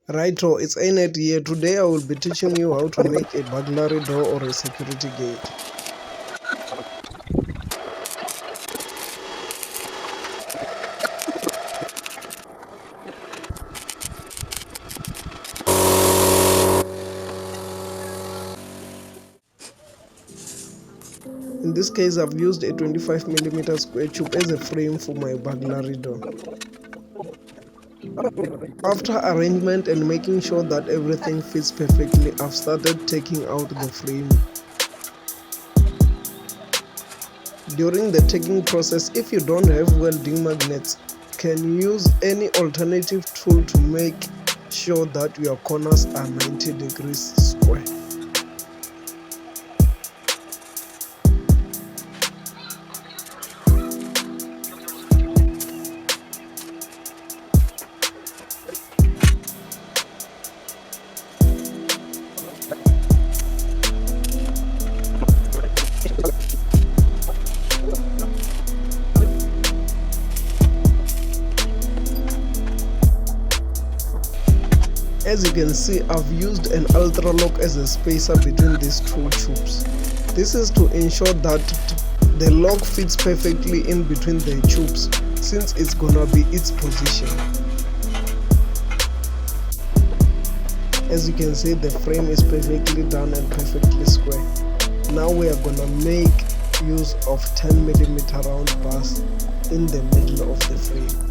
Righto, it's A-Net here. Today I will be teaching you how to make a burglary door or a security gate. In this case, I've used a 25mm square tube as a frame for my burglary door. After arrangement and making sure that everything fits perfectly, I've started taking out the frame. During the taking process, if you don't have welding magnets, can use any alternative tool to make sure that your corners are 90 degrees square. As you can see, I've used an ultra lock as a spacer between these two tubes. This is to ensure that the lock fits perfectly in between the tubes, since it's gonna be its position. As you can see, the frame is perfectly done and perfectly square. Now we are gonna make use of 10mm round bars in the middle of the frame.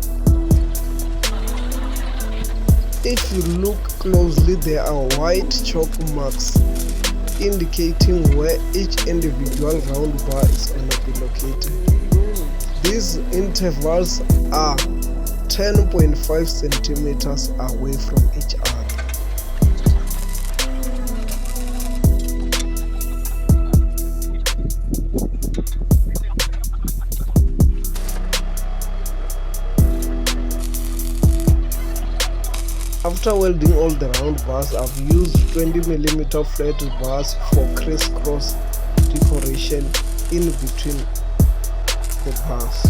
If you look closely, there are white chalk marks indicating where each individual round bar is going to be located. These intervals are 10.5 centimeters away from each other. After welding all the round bars, I've used 20mm flat bars for crisscross decoration in between the bars.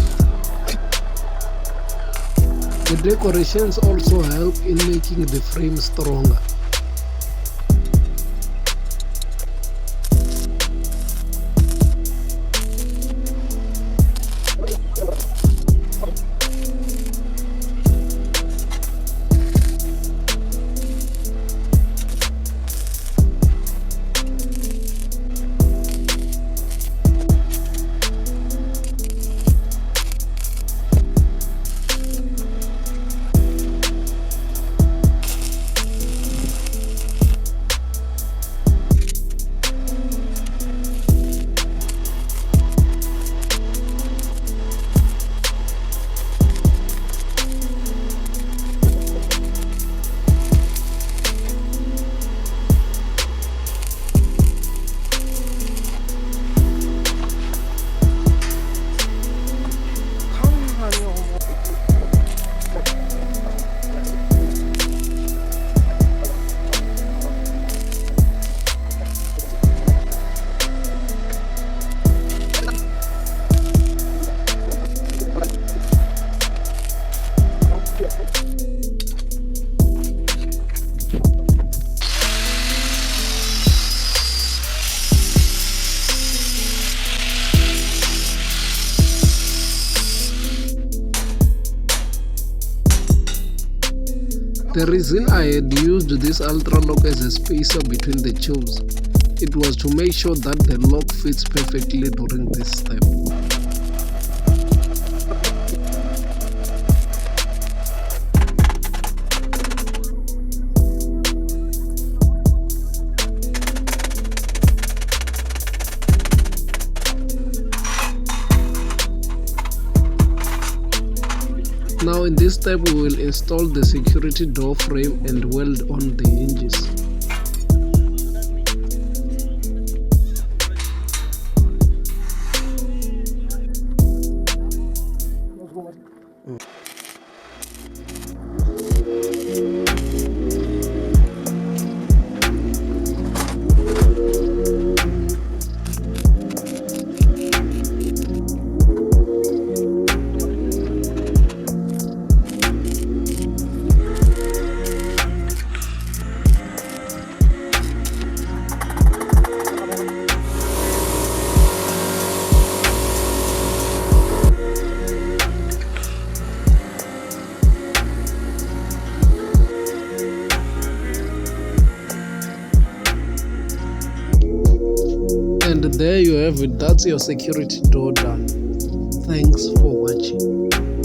The decorations also help in making the frame stronger. The reason I had used this ultra lock as a spacer between the tubes, it was to make sure that the lock fits perfectly during this step. Now in this step we will install the security door frame and weld on the hinges. And there you have it. That's your security door done. Thanks for watching.